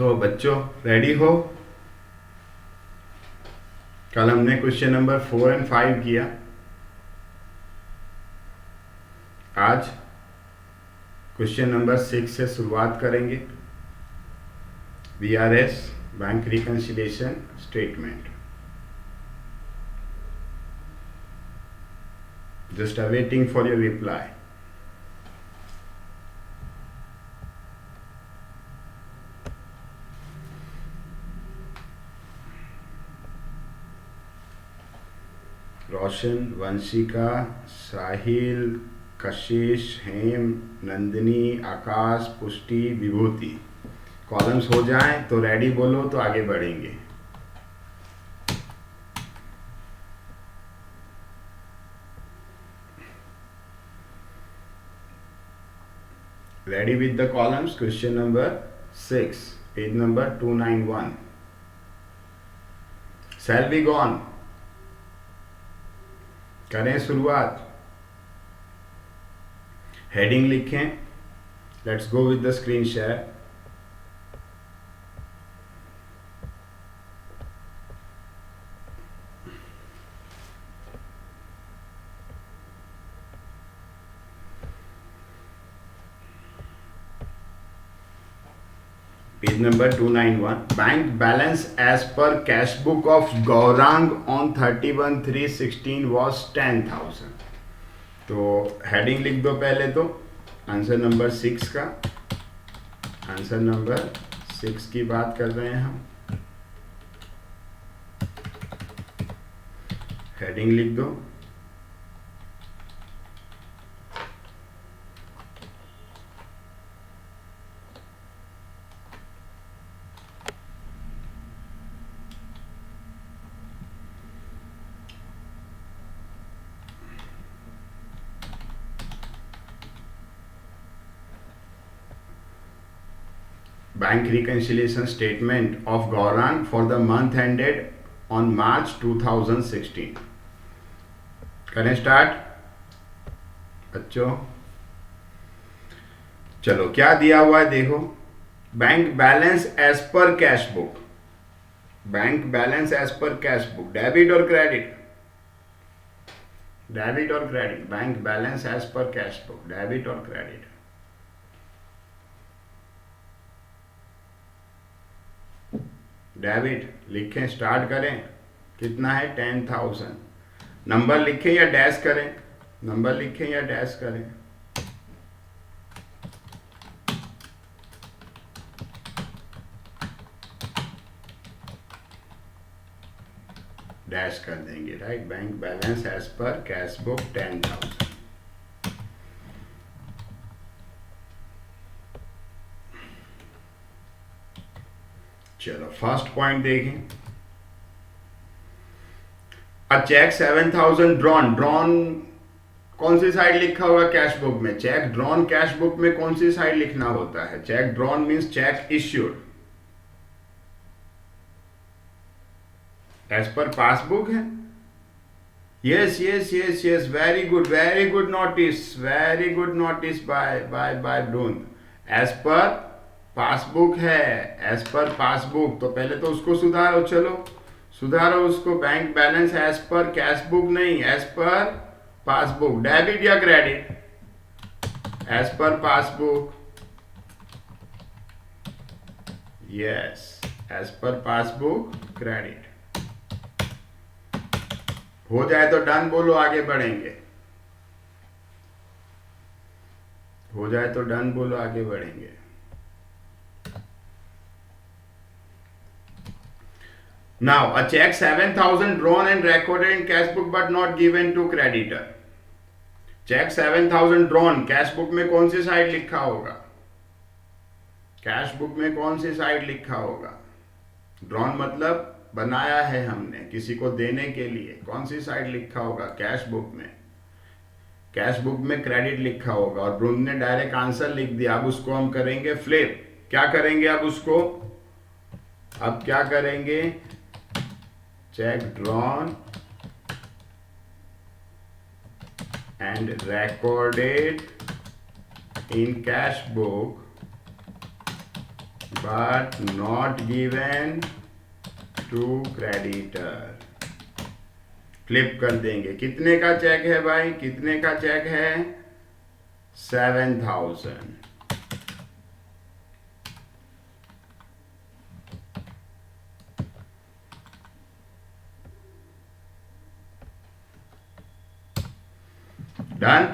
तो बच्चों रेडी हो? कल हमने क्वेश्चन नंबर 4 एंड 5 किया। आज क्वेश्चन नंबर 6 से शुरुआत करेंगे। BRS bank reconciliation statement. Just awaiting for your reply. Roshan, Vanshika, Sahil, Kashish, Hem, Nandini, आकाश, पुष्टि, विभूति। कॉलम्स हो जाएं तो रेडी बोलो तो आगे बढ़ेंगे। Ready with the columns. Question number 6, page number 291। सेल बी गॉन। करें शुरुआत। हेडिंग लिखें। Let's go with the screen share. Page number 291। Bank balance as per cash book of Gaurang on 31/3/16 was 10,000। तो हेडिंग लिख दो पहले तो आंसर नंबर 6 का। आंसर नंबर 6 की बात कर रहे हैं हम। हेडिंग लिख दो। Bank reconciliation statement of Gaurang for the month ended on March 2016। करें स्टार्ट बच्चों। चलो क्या दिया हुआ है देखो। Bank balance as per cash book. Bank balance as per cash book. Debit और क्रेडिट। डेबिट और credit. Bank balance as per cash book. Debit और क्रेडिट। डेबिट लिखें, स्टार्ट करें। कितना है? 10,000। नंबर लिखें या डैश करें? नंबर लिखें या डैश करें? डैश कर देंगे, right. Bank balance as per cash book 10,000। चलो फर्स्ट पॉइंट देखें। अ चेक 7,000 ड्रॉन। ड्रॉन कौन सी साइड लिखा हुआ कैश बुक में? चेक ड्रॉन कैश बुक में कौन सी साइड लिखना होता है? Cheque drawn means cheque issued. As per passbook है। Yes yes yes yes, very good notice, very good notice by ब्रून। एज पर पासबुक है। As per passbook. तो पहले तो उसको सुधारो। चलो सुधारो उसको। Bank balance as per cash book नहीं, एज पर पासबुक। डेबिट या credit? As per passbook. Yes, as per passbook credit. हो जाए तो डन बोलो, आगे बढ़ेंगे। हो जाए तो डन बोलो, आगे बढ़ेंगे। Now, a check 7,000 drawn and recorded in cash book but not given to creditor। Cheque 7,000 drawn cash book में कौन सी साइड लिखा होगा? कैश बुक में कौन सी साइड लिखा होगा? ड्रॉन मतलब बनाया है हमने किसी को देने के लिए। कौन सी साइड लिखा होगा कैश बुक में? कैश बुक में क्रेडिट लिखा होगा। और ब्रून ने डायरेक्ट आंसर लिख दिया। अब उसको हम करेंगे फ्लिप। क्या करेंगे अब उसको? अब क्या करेंगे? Check drawn and recorded in cash book but not given to creditor. Flip कर देंगे। कितने का चेक है भाई, कितने का चेक है? 7,000। Done.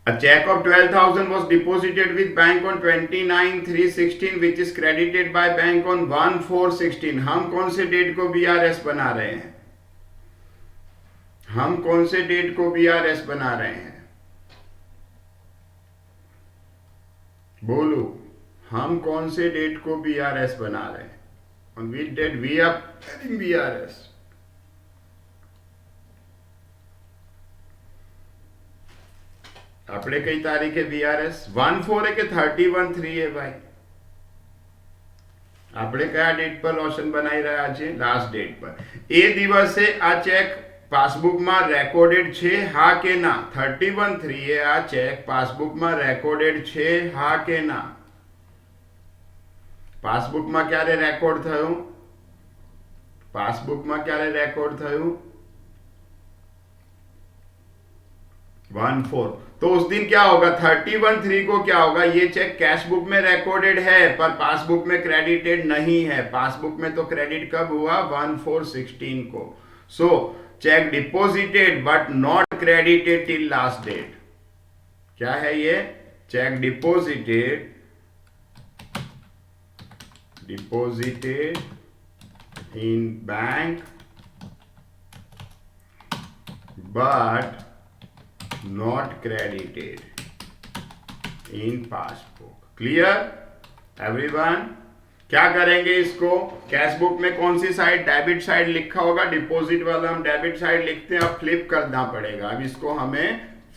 A check of 12,000 was deposited with bank on 29/3/16 which is credited by bank on 1/4/16। हम कौन से डेट को BRS बना रहे हैं? हम कौन से डेट को BRS बना रहे हैं? बोलो, हम कौन से डेट को BRS बना रहे हैं? On which date we are having BRS? આપણે કઈ તારીખે BRS? 1/4 કે 31/3 है भाई? આપણે કયા ડેટ પર લોશન બનાવી રહ્યા છે? લાસ્ટ ડેટ પર। એ દિવસે આ ચેક પાસબુકમાં રેકોર્ડેડ છે હા કે ના? 31/3 એ આ ચેક પાસબુકમાં રેકોર્ડેડ છે હા કે ના? પાસબુકમાં ક્યારે રેકોર્ડ થયું? પાસબુકમાં ક્યારે રેકોર્ડ થયું? 1/4। तो उस दिन क्या होगा? 31/3 को क्या होगा? ये चेक कैश बुक में रिकॉर्डेड है पर पासबुक में क्रेडिटेड नहीं है। पासबुक में तो क्रेडिट कब हुआ? 1/4/16 को। So cheque deposited but not credited till last date. क्या है ये? Cheque deposited in bank but not credited in passbook। Clear everyone? क्या करेंगे इसको? कैश बुक में कौन सी साइड? डेबिट साइड लिखा होगा, डिपॉजिट वाला हम डेबिट साइड लिखते हैं। अब फ्लिप करना पड़ेगा। अब इसको हमें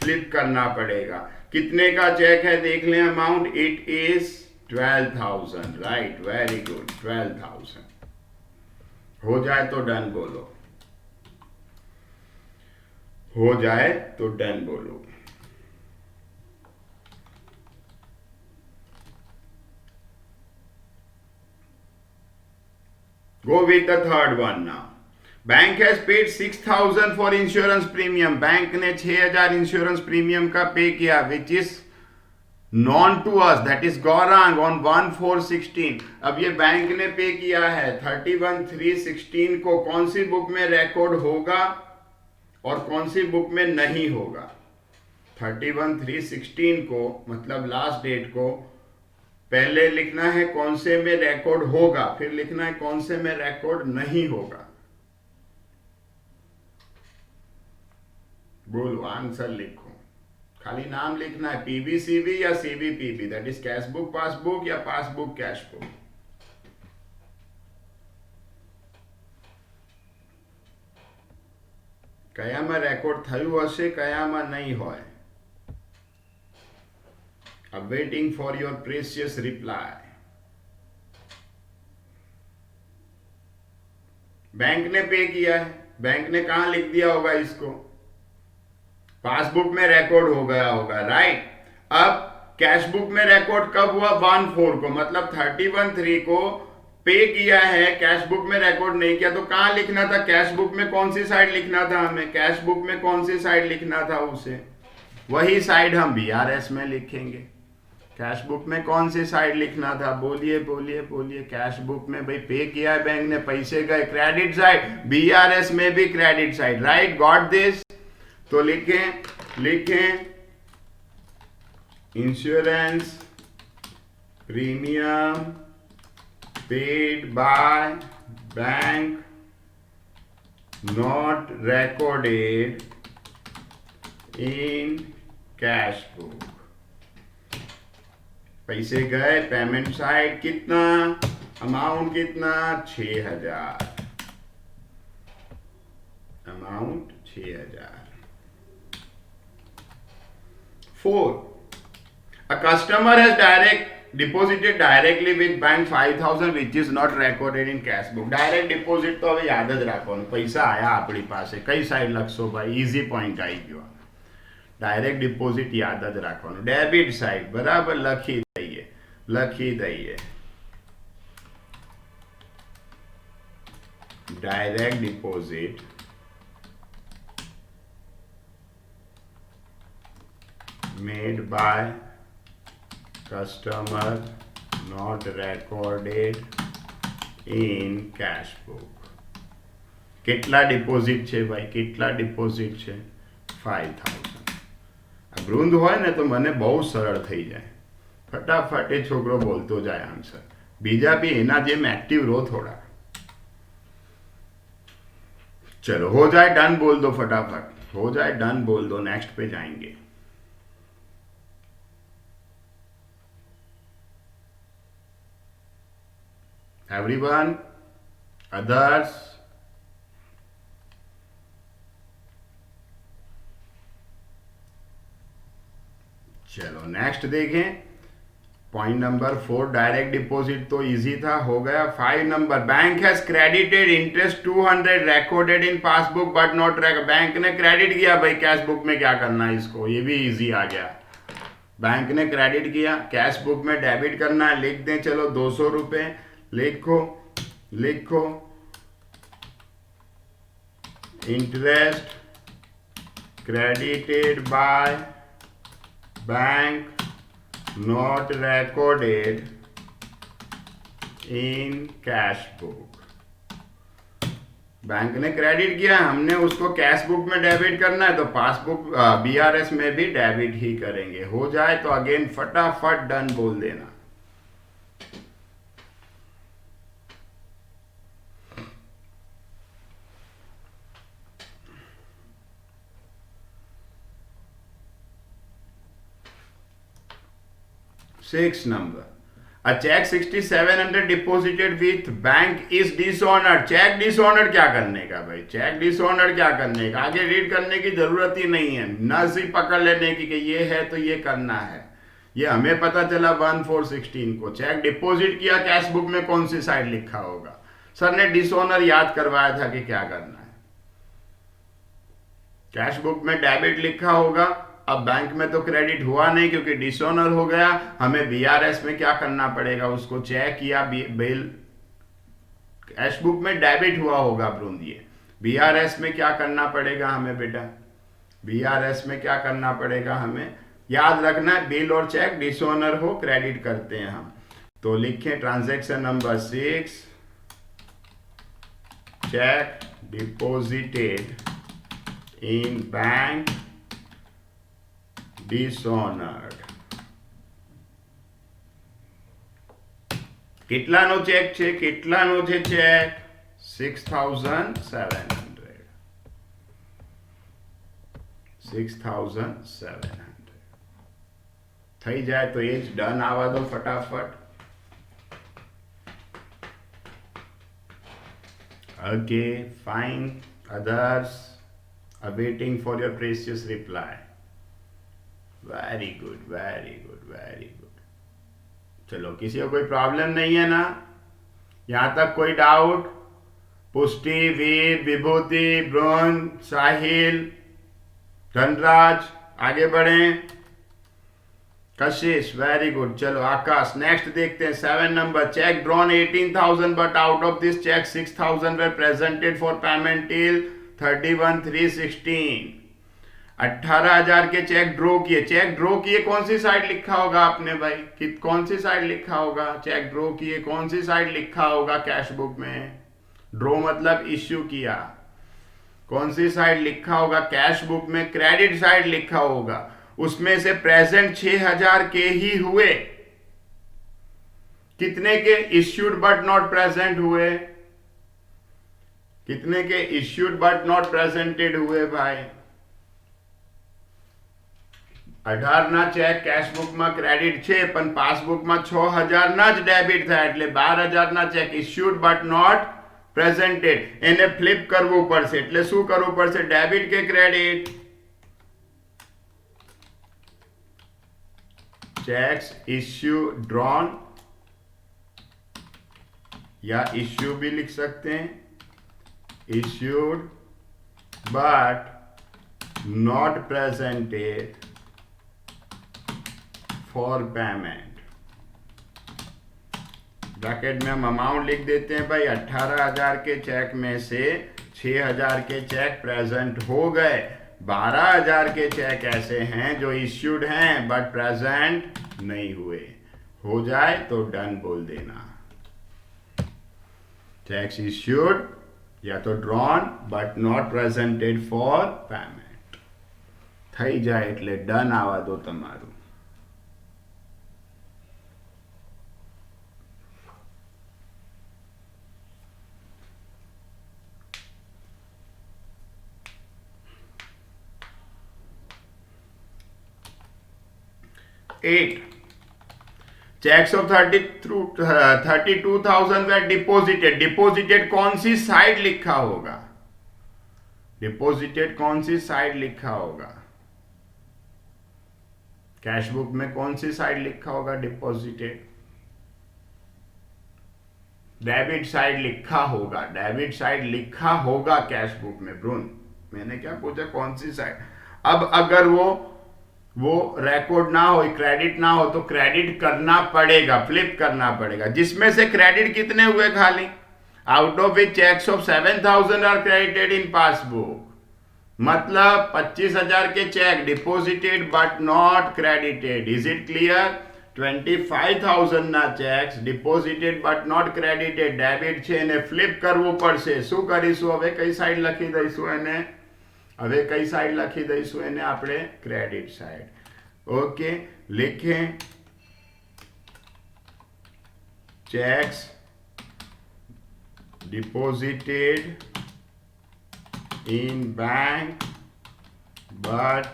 फ्लिप करना पड़ेगा। कितने का चेक है देख लें amount. It is 12,000। Right, very good, 12,000। हो जाए तो डन बोलो, हो जाए तो डन बोलो। Go with the third one now. Bank has paid 6,000 for insurance premium। Bank ने 6,000 इंश्योरेंस प्रीमियम का पे किया which is known to us, that is Gaurang on 1/4/16। अब ये बैंक ने पे किया है 31/3/16 को। कौन सी बुक में रिकॉर्ड होगा और कौन सी बुक में नहीं होगा? 31/3/16 को मतलब लास्ट डेट को पहले लिखना है कौन से में रिकॉर्ड होगा, फिर लिखना है कौन से में रिकॉर्ड नहीं होगा। बोलो, आंसर लिखो। खाली नाम लिखना है, PBCB या CBPB, that is cash book passbook या पासबुक कैश बुक। કયામાં રેકોર્ડ થયું હશે, કયામાં નહીં હોય? Awaiting for your precious reply। Bank ने पे किया है, बैंक ने कहां लिख दिया होगा इसको? पासबुक में रिकॉर्ड हो गया होगा, राइट। अब कैश बुक में रिकॉर्ड कब हुआ? 1/4 को, मतलब 31/3 को पे किया है, कैश बुक में रिकॉर्ड नहीं किया। तो कहां लिखना था? कैश बुक में कौन सी साइड लिखना था हमें? कैश बुक में कौन सी साइड लिखना था उसे? वही साइड हम BRS में लिखेंगे। कैश बुक में कौन सी साइड लिखना था? बोलिए बोलिए बोलिए। कैश बुक में भाई पे किया है बैंक ने, पैसे गए, क्रेडिट साइड। BRS में भी credit side, right, got this. तो लिखें insurance premium paid by bank not recorded in cash book। पैसे गए, पेमेंट साइड कितना, अमाउंट कितना? 6,000, amount 6,000। 4, a customer has direct deposited directly with bank 5000 which is not recorded in cash book. Direct deposit તો હવે યાદ જ રાખવાનું. પૈસા આયા આપણી પાસે, કઈ સાઈડ લખશો ભાઈ? ઇઝી પોઈન્ટ આવી ગયો. ડાયરેક્ટ ડિપોઝિટ યાદ જ રાખવાનું. ડેબિટ સાઈડ બરાબર લખી દઈએ. Direct deposit made by customer not recorded in cash book. કેટલા ડિપોઝિટ છે ભાઈ? કેટલા ડિપોઝિટ છે? 5000. આ વૃંદ હોય ને તો મને બહુ સરળ થઈ જાય. ફટાફટ એ છોકરો બોલતો જાય આન્સર. બીજા બી એના જેમ એક્ટિવ રહો થોડા. चलो हो जाए डन बोल दो फटाफट. हो जाए डन बोल दो. नेक्स्ट पे जाएंगे. एवरीवन, अदर्स, चलो नेक्स्ट देखें. पॉइंट नंबर 4 डायरेक्ट डिपॉजिट तो इजी था, हो गया. 5 number bank has credited interest 200 recorded in passbook but not bank ने क्रेडिट किया भाई कैश बुक में. क्या करना है इसको? ये भी इजी आ गया. बैंक ने क्रेडिट किया, कैश बुक में डेबिट करना है. लिख दें चलो 200 रुपये. लिखो interest credited by bank not recorded in cash book. Bank ने क्रेडिट किया, हमने उसको कैश बुक में डेबिट करना है तो पासबुक बीआरएस में भी डेबिट ही करेंगे. हो जाए तो अगेन फटाफट डन बोल देना. Six number. A check 6700 deposited with bank is dishonored. Cheque dishonoured क्या करने का भाई? चेक डिसऑनर्ड क्या करने का? आगे रीड करने की जरूरत ही नहीं है. नस ही पकड़ लेने की कि ये है तो ये करना है. ये हमें पता चला 1416 को. चेक डिपॉजिट किया, कैश बुक में कौन सी साइड लिखा होगा? सर ने डिसऑनर याद करवाया था कि क्या करना है. कैश बुक में डेबिट लिखा होगा. अब बैंक में तो क्रेडिट हुआ नहीं क्योंकि डिसऑनर हो गया. हमें बीआरएस में क्या करना पड़ेगा? उसको चेक या बिल. कैश बुक में डेबिट हुआ होगा ब्रूंदिए. बीआरएस में क्या करना पड़ेगा हमें बेटा? बीआरएस में क्या करना पड़ेगा हमें? याद रखना है बिल और चेक डिसऑनर हो क्रेडिट करते हैं हम. तो लिखें transaction number 6, cheque deposited in bank dishonored. કેટલાનો ચેક છે? કેટલાનો છે ચેક? 6700. 6700 થઈ જાય તો એ જ ડન આવવા દો ફટાફટ. Okay fine. Others awaiting for your precious reply. Very good, very good, very good. चलो किसी को कोई प्रॉब्लम नहीं है ना? यहाँ तक कोई डाउट? पुष्टि, वीर, विभूति, ब्रोन, साहिल, धनराज, आगे बढ़े. कशिश, वेरी गुड. चलो आकाश. नेक्स्ट देखते हैं 7 number. Cheque drawn 18,000 but out of this cheque 6,000 were presented for payment till 31/3/16. 18,000 के चेक ड्रॉ किए. चेक ड्रॉ किए कौन सी साइड लिखा होगा आपने भाई? कि कौन सी साइड लिखा होगा? चेक ड्रॉ किए कौन सी साइड लिखा होगा कैश बुक में? ड्रॉ मतलब इश्यू किया. कौन सी साइड लिखा होगा कैश बुक में? क्रेडिट साइड लिखा होगा. उसमें से प्रेजेंट 6,000 के ही हुए. कितने के इश्यूड बट नॉट प्रेजेंट हुए? कितने के इश्यूड बट नॉट प्रेजेंटेड हुए भाई? 18 ના ચેક કેશ બુકમાં ક્રેડિટ છે પણ પાસબુકમાં 6,000 ના જ ડેબિટ થાય એટલે 12,000 ના cheque issued but not presented. એને ફ્લિપ કરવું પડશે એટલે શું કરવું પડશે? ડેબિટ કે ક્રેડિટ? चेक्स इश्यू ड्रॉन या इश्यू भी लिख सकते हैं, issued but not presented for payment. Bracket में हम अमाउंट लिख देते हैं भाई, 18,000 के चेक में से 6,000 के चेक प्रेजेंट हो गए, 12,000 के चेक ऐसे हैं जो इश्यूड हैं बट प्रेजेंट नहीं हुए। हो जाए तो डन बोल देना। चेक्स इश्यूड या तो drawn but not presented for payment થઈ જાય એટલે ડન આવા દો તમારું। Eight cheques of 32,000 were deposited. Deposited कौन सी साइड लिखा होगा? डिपोजिटेड कौन सी साइड लिखा होगा? कैश बुक में कौन सी साइड लिखा होगा डिपोजिटेड? डेबिट साइड लिखा होगा, डेबिट साइड लिखा होगा कैश बुक में। ब्रून मैंने क्या पूछा, कौन सी साइड? अब अगर वो रिकॉर्ड ना हो, क्रेडिट ना हो, तो क्रेडिट करना पड़ेगा, फ्लिप करना पड़ेगा। जिसमें से क्रेडिट कितने हुए खाली? Out of which cheques of 7,000 are credited in passbook. मतलब 25,000 के cheque deposited but not credited. Is it clear? 25,000 ના cheques deposited but not credited debit છે, એને ફ્લિપ કરવું પડશે। શું કરીશું હવે? કઈ સાઈડ લખી દઈશું એને? હવે કઈ સાઈડ લખી દઈશું એને આપણે? Credit side. ઓકે, लिखें checks deposited in bank but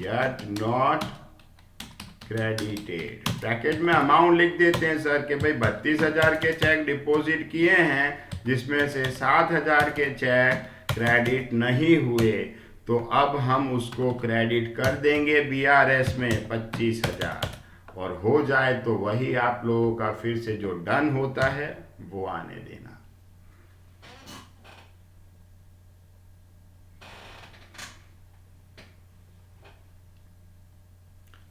yet not credited. Bracket में अमाउंट लिख देते हैं सर कि भाई 32,000 के चेक डिपॉजिट किए हैं जिसमें से 7,000 के चेक क्रेडिट नहीं हुए, तो अब हम उसको क्रेडिट कर देंगे बीआरएस में 25,000 और हो जाए तो वही आप लोगों का फिर से जो डन होता है वो आने देना।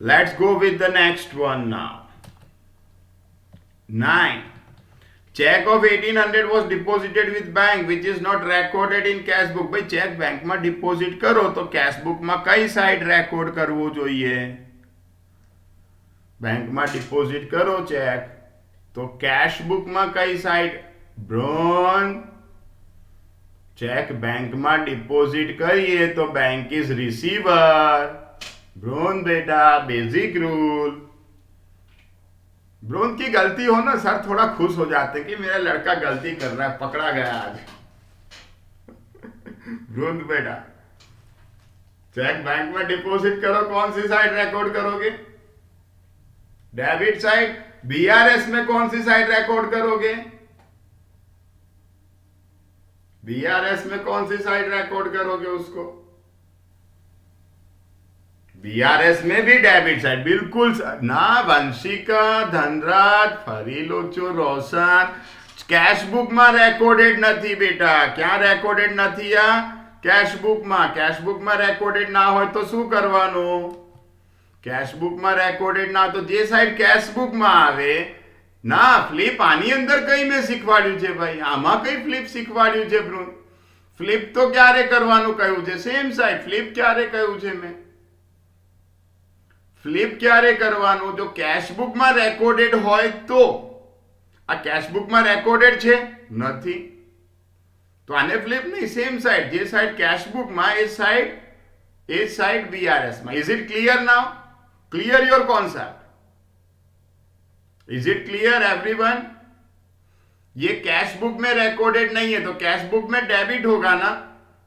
Let's go with the next one now. 9. Check of 1,800 was deposited with bank which is not recorded in cash book। भाई चेक बैंक में डिपोजिट करो तो कैश बुक में कई साइड रेकॉर्ड करवो જોઈએ? बैंक में डिपोजिट करो चेक तो कैश बुक में कई साइड? ब्रोन चेक बैंक में डिपोजिट करिए तो बैंक इज रिसीवर। ब्रोन बेटा बेसिक रूल। ब्रोन की गलती हो ना सर थोड़ा खुश हो जाते कि मेरा लड़का गलती कर रहा है, पकड़ा गया आज। ब्रोन बेटा चेक बैंक में डिपॉजिट करो, कौन सी साइड रिकॉर्ड करोगे? Debit side. बीआरएस में कौन सी साइड रिकॉर्ड करोगे? बीआरएस में कौन सी साइड रिकॉर्ड करोगे उसको? बीआरएस में भी डेबिट साइड। बिल्कुल ना वंशिका, धनराज, फरीलोचो, रोशन कैश बुक में रेकॉर्डेड नहीं बेटा। क्या रेकॉर्डेड नहीं आ? कैश बुक में। कैश बुक में रेकॉर्डेड ना हो तो शू करवानो? कैश बुक में रेकॉर्डेड ना तो जे साइड कैश बुक में आवे ना फ्लिप आनी अंदर कई में शीखवाड्યું છે भाई? आमा कई फ्लिप शीखवाड्યું છે ब्रून? फ्लिप तो क्यारे करवानुं કહ્યું છે? Same side. फ्लिप क्यारे કહ્યું છે मैं? फ्लिप क्यारे करवानुं? जो कैश बुक में रेकॉर्डेड होय तो। आ कैश बुक में रेकॉर्डेड छे नहीं तो आने फ्लिप नहीं, सेम साइड। जे साइड कैश बुक में ए साइड बीआरएस में। Is it clear now? Clear your concept? Is it clear everyone? ये कैश बुक में रेकॉर्डेड नहीं है तो कैश बुक में डेबिट होगा ना,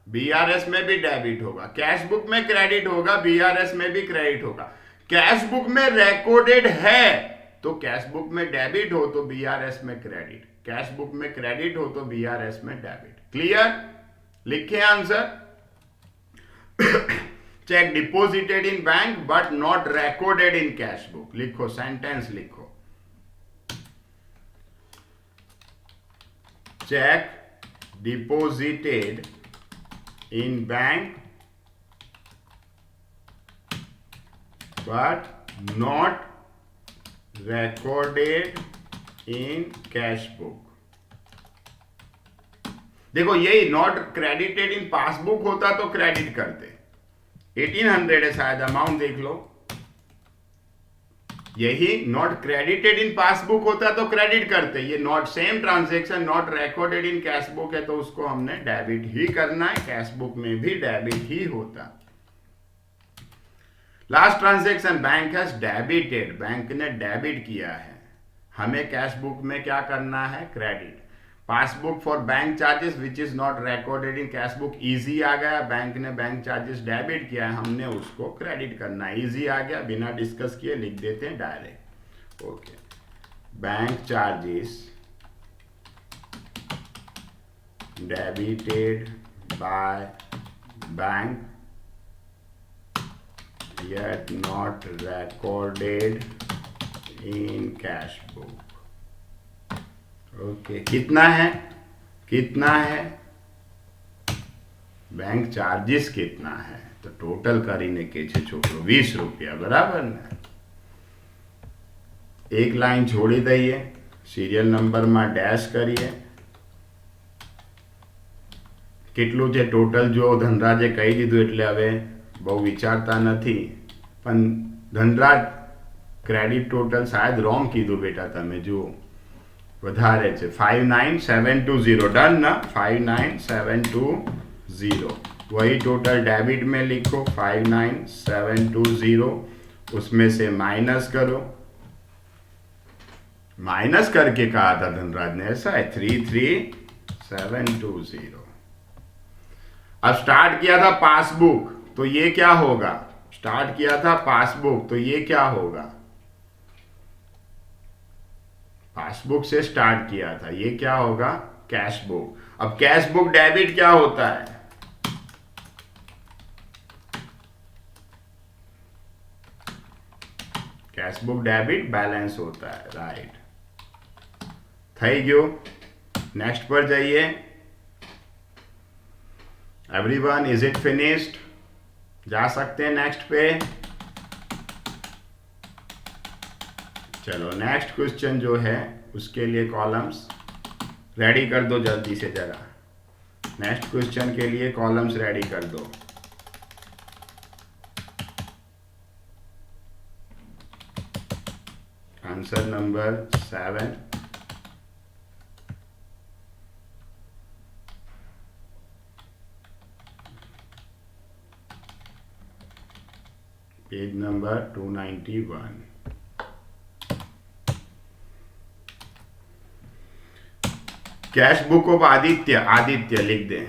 बीआरएस में भी डेबिट होगा। कैश बुक में क्रेडिट होगा, बीआरएस में भी क्रेडिट होगा। कैश बुक में रिकॉर्डेड है तो कैश बुक में डेबिट हो तो बीआरएस में क्रेडिट, कैश बुक में क्रेडिट हो तो बीआरएस में डेबिट। क्लियर? लिखे answer. Check deposited in bank but not recorded in cash book. लिखो, सेंटेंस लिखो. Check deposited in bank but not recorded in cash book. देखो, यही नॉट क्रेडिटेड इन पासबुक होता तो क्रेडिट करते. 1800 है शायद, अमाउंट देख लो. यही नॉट क्रेडिटेड इन पासबुक होता तो क्रेडिट करते. ये not same transaction not recorded in cash book है तो उसको हमने डेबिट ही करना है. कैश बुक में भी डेबिट ही होता. Last transaction bank has debited, bank ने डेबिट किया है. हमें कैश बुक में क्या करना है? Credit. Passbook for bank charges which is not recorded in cash book. Easy आ गया, बैंक ने बैंक चार्जेस डेबिट किया है, हमने उसको क्रेडिट करना है. इजी आ गया, बिना डिस्कस किए लिख देते हैं direct. Okay, bank charges debited by bank yet not recorded in cash book. Okay, कितना है? कितना है? बैंक चार्जेस कितना है? तो टोटल કરીને के छे छोकरो 20 रुपया, बराबर ने? एक लाइन छोड़ी दઈએ, सीरियल नंबर में डैश करिए. કેટલું છે ટોટલ? જો ધનરાજે કહી દીધું એટલે હવે બહુ વિચારતા નથી. પણ ધનરાજ ક્રેડિટ ટોટલ શાયદ રોંગ કીધું બેટા, તમે જુઓ વધારે છે. 59720 डन ना? 59720. वही टोटल डेबिट में लिखो 59720. उसमें से माइनस करो. माइनस करके कहा था धनराज ने, ऐसा है 33720. अब स्टार्ट किया था पासबुक तो ये क्या होगा? स्टार्ट किया था पासबुक तो ये क्या होगा? पासबुक से स्टार्ट किया था, ये क्या होगा? Cash book. अब कैश बुक डेबिट क्या होता है? कैश बुक डेबिट बैलेंस होता है. राइट, થઈ ગયો. नेक्स्ट पर जाइए. Everyone, is it finished? जा सकते हैं नेक्स्ट पे. चलो, नेक्स्ट क्वेश्चन जो है उसके लिए कॉलम्स रेडी कर दो जल्दी से जरा. नेक्स्ट क्वेश्चन के लिए कॉलम्स रेडी कर दो. Answer number 7. Page number 291. Cash book of Aditya, Aditya लिख दें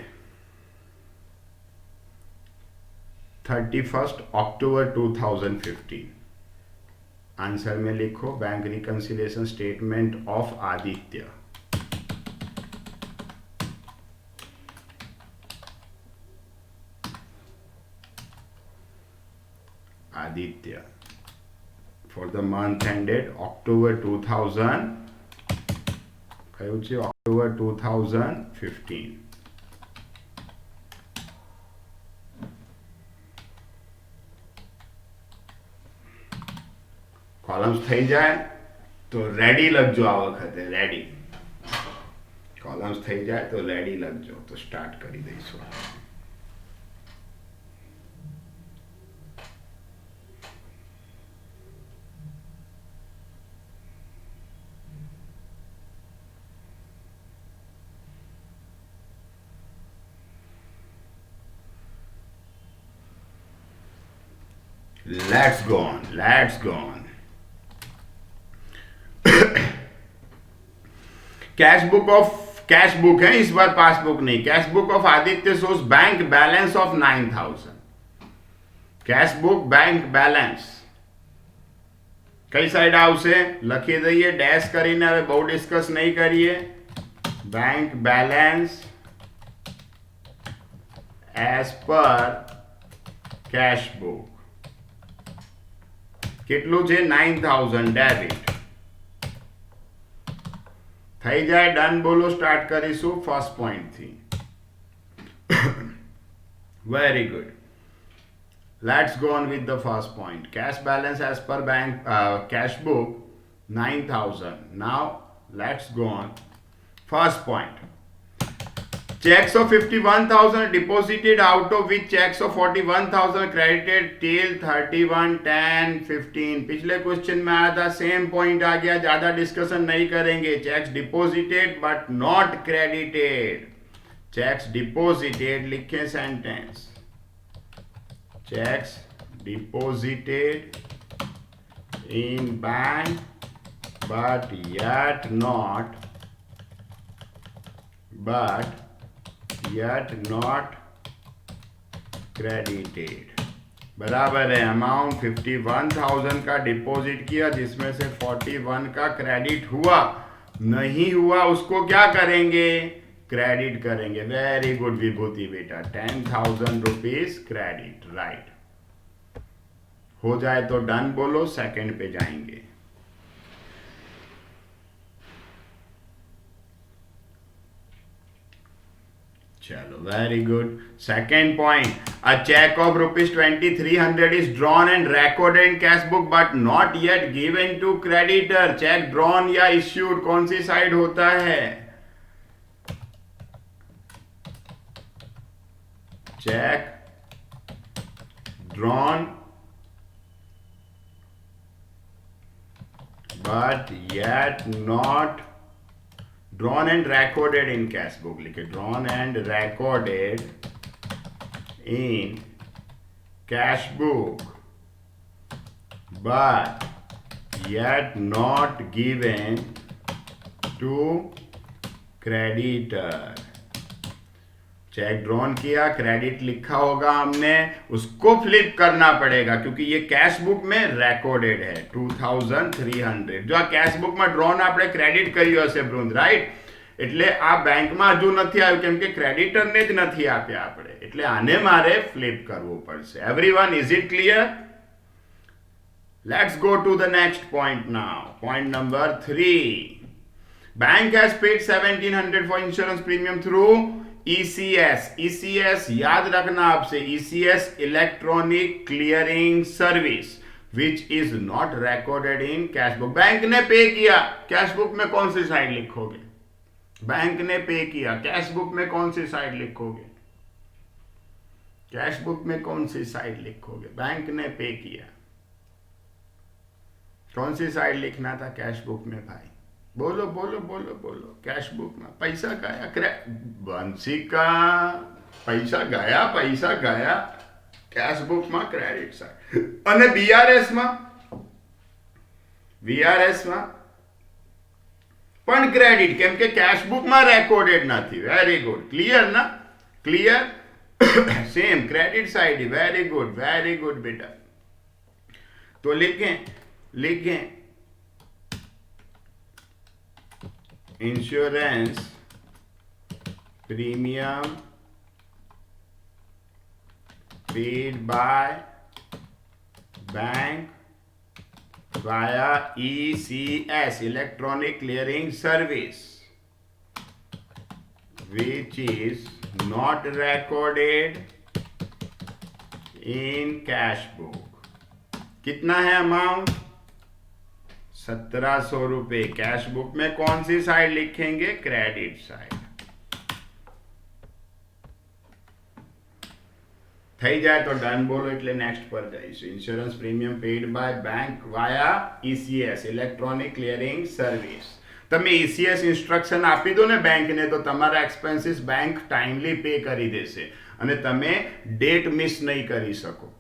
31 अक्टूबर 2015. आंसर में लिखो bank reconciliation statement of Aditya. Aditya for the month ended October 2000 કયું છે? October 2015. कॉलम्स થઈ જાય તો રેડી લખજો. આ વખતે રેડી કॉलम्स થઈ જાય તો રેડી લખજો. તો સ્ટાર્ટ કરી દઈશું. Let's go on. Let's go on. Cash book है इस बार, पासबुक नहीं. Cash book of Aditya shows bank balance of 9000. Cash book bank balance कई साइड આવશે લખી દઈએ ડેશ કરીને. હવે બહુ ડિસ્કસ નહીં કરીએ. Bank balance as per cash book કેટલું છે 9000 ડેબિટ થઈ જાય ડન બોલો સ્ટાર્ટ કરીશું ફર્સ્ટ પોઈન્ટ થી very good let's go on with the first point cash balance as per bank cash book 9000 now let's go on first point checks of 51000 deposited out of which checks of 41000 credited till 31/10/15 पिछले question में आया था same point आ गया ज्यादा discussion नहीं करेंगे cheques deposited but not credited cheques deposited लिखें sentence checks deposited in bank but yet not credited बराबर है अमाउंट 51,000 का डिपॉजिट किया जिसमें से 41 का क्रेडिट हुआ नहीं हुआ उसको क्या करेंगे क्रेडिट करेंगे वेरी गुड विभूति बेटा 10,000 रुपीज क्रेडिट राइट हो जाए तो डन बोलो सेकंड पे जाएंगे चलो very good second point a cheque of ₹2300 is drawn and recorded in cash book but not yet given to creditor check drawn या इश्यूड कौन सी साइड होता है check drawn but yet not drawn and recorded in cash book लिखे drawn and recorded in cash book but yet not given to creditor check drawn किया credit लिखा होगा हमने उसको फ्लिप करना पड़ेगा क्योंकि ये कैश बुक में रेकॉर्डेड है 2300 जो आ कैश बुक में ड्रॉन આપણે ક્રેડિટ કર્યો હશે બ્રુંદ રાઈટ એટલે આ બેંકમાં હજુ નથી આવ્યું કેમ કે ક્રેડિટરને જ નથી આપ્યા આપણે એટલે આને મારે ફ્લિપ કરવું પડશે everyone is it clear let's go to the next point now point number 3 bank has paid 1700 for insurance premium through ECS याद रखना आपसे ECS electronic clearing service which is not recorded in cash book bank ने पे किया cash book में कौन सी side लिखोगे बैंक ने पे किया कैश बुक में कौन सी साइड लिखोगे कैश बुक में कौन सी साइड लिखोगे बैंक ने पे किया कौन सी साइड लिखना था कैश बुक में भाई बोलो बोलो बोलो बोलो कैश बुक में पैसा गया बंसी का पैसा गया कैश बुक में क्रेडिट साइड અને બીઆરએસ માં પણ ક્રેડિટ કેમ કે કેશ બુક માં રેકોર્ડેડ નથી વેરી ગુડ ક્લિયર ના clear same credit side very good बेटा तो लिखें insurance premium paid by bank via ECS electronic clearing service which is not recorded in cash book कितना है अमाउंट 1700 रुपए कैश बुक में कौन सी साइड लिखेंगे क्रेडिट साइड થઈ જાય તો ડન બોલો એટલે નેક્સ્ટ પર જઈશું insurance premium paid by bank via ECS electronic clearing service તમે ECS ઇન્સ્ટ્રક્શન આપી દો ને બેંકને તો તમારા એક્સપેન્સીસ બેંક ટાઈમલી પે કરી દેશે અને તમે ડેટ મિસ નહીં કરી શકો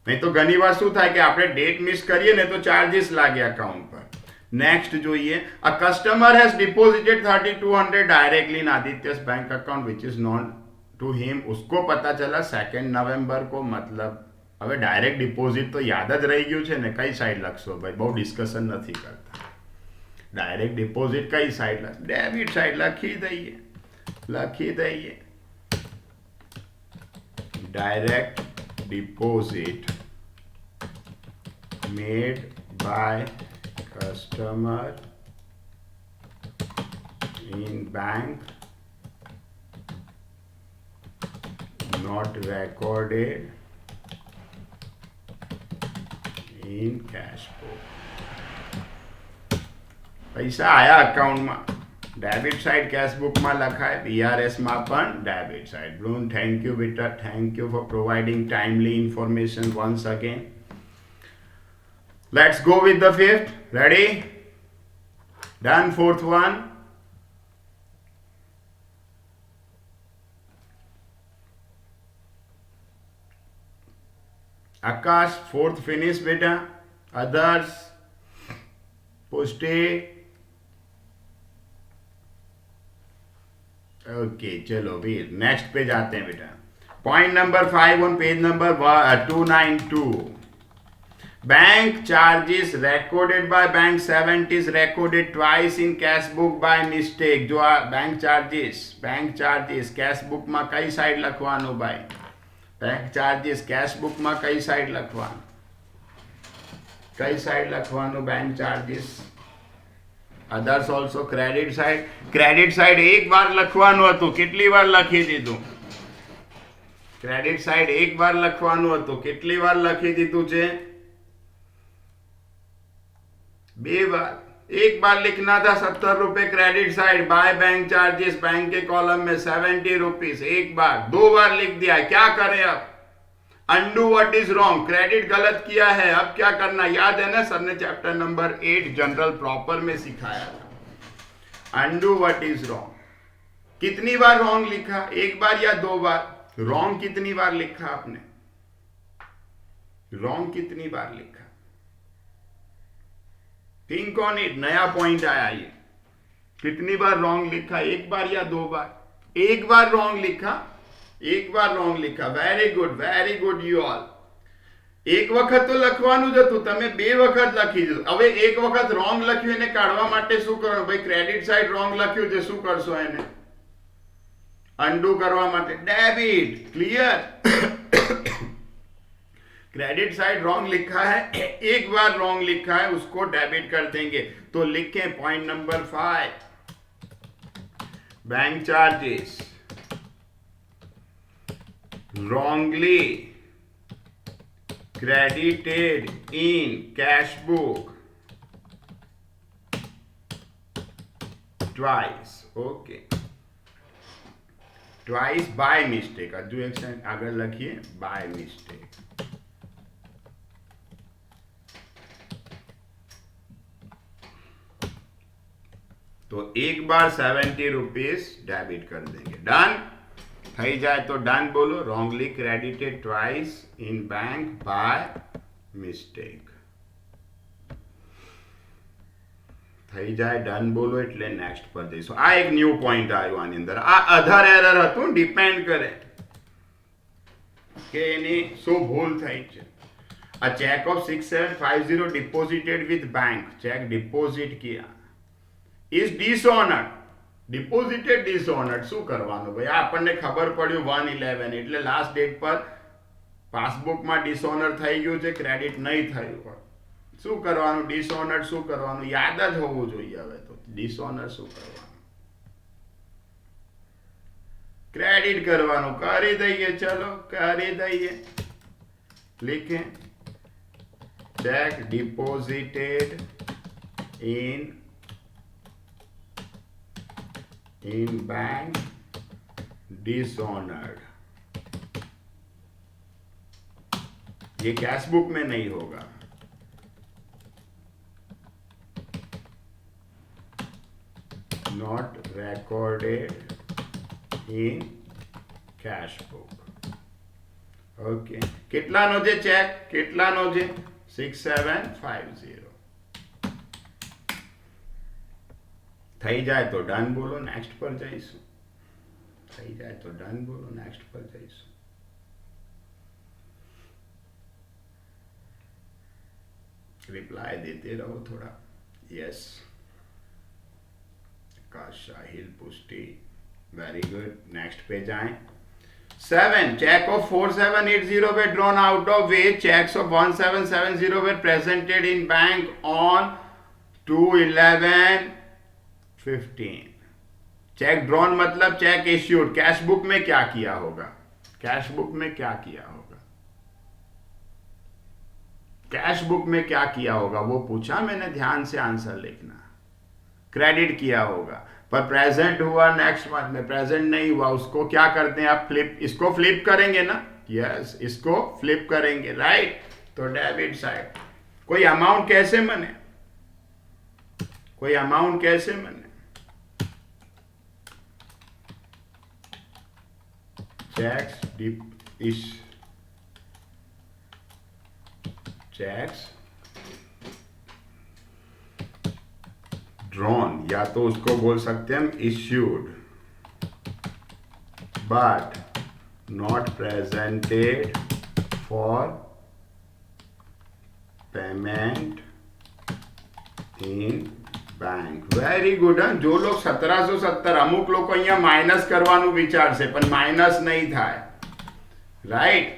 नहीं तो घनी बार शू थाय कि आपणे डेट मिस करिए ने तो चार्जेस लागे अकाउंट पर नेक्स्ट जोइए a customer has deposited 3200 directly in Aditya's bank account which is known to him उसको पता चला 2 नवंबर को मतलब હવે ડાયરેક્ટ ડિપોઝિટ તો યાદ જ રહી ગયું છે ને કઈ સાઈડ લખશો ભાઈ બહુ ડિસ્કશન નથી કરતા ડાયરેક્ટ ડિપોઝિટ કઈ સાઈડ લખ ડેબિટ સાઈડ લખી દઈએ direct deposit made by customer in bank not recorded in cash book. पैसा आया अकाउंट में, डेबिट साइड कैश बुक में लखाय, बीआरएस में पण डेबिट साइड. ब्लूम, थैंक यू बेटा, thank you for providing timely information once again. Let's go with the fifth. Ready? Done. Fourth one. Akash, fourth finish beta. Others, Pushti. Okay, चलो भी next पे जाते हैं बेटा. Point number 5 on page number 292. Bank charges recorded by bank 7 is recorded twice in cash book by mistake. जो bank charges cash book में कई side लखवानो भाई. बैंक चार्जेस कैश बुक में कई साइड लखवानो, bank charges. Others also credit side एक बार लखवानो हतुं, કેટલી વાર લખી દીધું? ક્રેડિટ સાઇડ એક વાર લખવાનું હતું, કેટલી વાર લખી દીધું છે? 2 बार. एक बार लिखना था 70 रुपए credit side by bank charges, bank के कॉलम में 70 रुपीज. एक बार, 2 बार लिख दिया. क्या करें अब? Undo what is wrong. Credit गलत किया है, अब क्या करना? याद है ना, सर ने चैप्टर नंबर 8 जनरल प्रॉपर में सिखाया था. Undo what is wrong. कितनी बार रॉन्ग लिखा? एक बार या 2 बार? रॉन्ग कितनी बार लिखा आपने? रॉन्ग कितनी बार लिखा? Think on it. नया पॉइंट आया ये. कितनी बार रॉन्ग लिखा? एक बार या 2 बार? एक बार रॉन्ग लिखा. Very good you all. एक वखत तो લખવાનું જ હતું, તમે 2 વખત લખી દીધું. હવે એક વખત રોંગ લખ્યું એને કાઢવા માટે શું કરવાનું ભાઈ? ક્રેડિટ સાઇડ રોંગ લખ્યું છે, શું કરશો એને? અનડુ કરવા માટે debit. Clear? Credit side wrong लिखा है, एक बार रॉन्ग लिखा है, उसको डेबिट कर देंगे. तो लिखें point number 5. Bank charges wrongly credited in cash book twice. Okay, twice by mistake. हजू एक सेकंड आगे लखिए, by mistake. तो एक बार 70 रुपीज डेबिट कर देंगे. डन થઈ જાય તો ડન બોલો. Wrongly credited twice in bank by mistake. થઈ જાય ડન બોલો એટલે નેક્સ્ટ પર જઈશું. આ એક ન્યૂ પોઈન્ટ આવ્યો આની અંદર. આ અધર એરર હતું, ડિપેન્ડ કરે કે એની શું ભૂલ થઈ છે. આ cheque of 6750 deposited with bank, cheque deposit किया इज डिसऑनर्ड. Deposited dishonoured. શું કરવાનું ભાઈ? આપણને ખબર પડ્યું 1/11 એટલે લાસ્ટ ડેટ પર પાસબુકમાં ડિસઓનર થઈ ગયું છે, ક્રેડિટ નહીં થયું હોય. શું કરવાનું? ડિસઓનર્ડ શું કરવાનું? યાદ જ હોવું જોઈએ. હવે તો ડિસઓનર શું કરવાનું? ક્રેડિટ કરવાનું. કરી દઈએ, ચલો કરી દઈએ. लिखें check deposited in bank dishonored. ये कैश बुक में नहीं होगा. Not recorded in cash book. Okay. કેટલાનો છે ચેક? કેટલાનો છે? 6750. થઈ જાય તો ડન બોલો, નેક્સ્ટ પર જઈશું. થઈ જાય તો ડન બોલો, નેક્સ્ટ પર જઈશું. रिप्लाई देते रहो थोड़ा. यस, आकाश, साहिल, पुष्टि, वेरी गुड. नेक्स्ट पे जाएं. 7. Check of 4780 were drawn, out of which checks of 1770 were presented in bank on 2/11/15. Check drawn मतलब चेक इश्यूड. कैश बुक में क्या किया होगा? कैश बुक में क्या किया होगा? कैश बुक में क्या किया होगा वो पूछा मैंने, ध्यान से आंसर लिखना. क्रेडिट किया होगा, पर प्रेजेंट हुआ नेक्स्ट मंथ में, प्रेजेंट नहीं हुआ, उसको क्या करते हैं आप? फ्लिप. इसको फ्लिप करेंगे ना? यस, इसको फ्लिप करेंगे, राइट. तो डेबिट साइड. कोई अमाउंट कैसे बने? कोई अमाउंट कैसे बने? चेक्स चेक्स ड्रॉन, या तो उसको बोल सकते हैं हम issued but not presented for payment in bank. Very good. जो लोग 1770, અમુક લોકો અહીંયા માઇનસ કરવાનું વિચારશે પણ માઇનસ નહીં થાય, રાઈટ.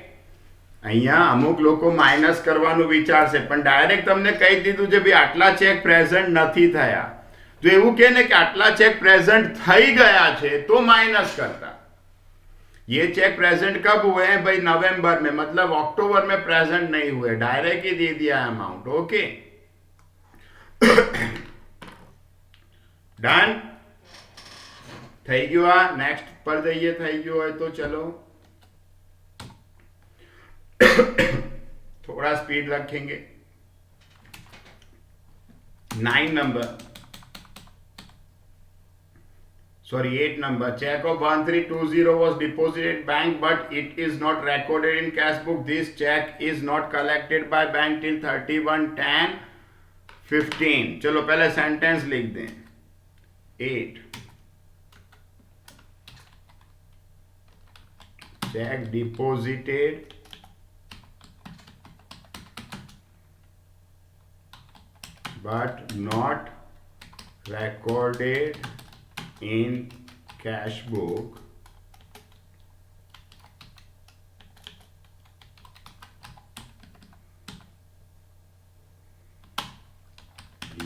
અહીંયા અમુક લોકો માઇનસ કરવાનું વિચારશે પણ ડાયરેક્ટ તમને કહી દીધું છે ભાઈ આટલા ચેક પ્રેઝન્ટ નથી થયા. જો એવું કહે ને કે આટલા ચેક પ્રેઝન્ટ થઈ ગયા છે તો માઇનસ કરતા. ये चेक प्रेजेंट कब हुए हैं भाई? नवंबर में, मतलब अक्टूबर में प्रेजेंट नहीं हुए. डायरेक्ट ही दे दिया अमाउंट. Okay, done. થઈ ગયું. આ નેક્સ્ટ પર જઈએ. થઈ ગયું હોય તો ચલો थोड़ा स्पीड रखेंगे. 9 number, sorry 8 number. Check of 1320 was deposited bank but it is not recorded in cash book. This check is not collected by bank till 31/10/15. चलो पहले सेंटेंस लिख दें. 8 check deposited but not recorded in cash book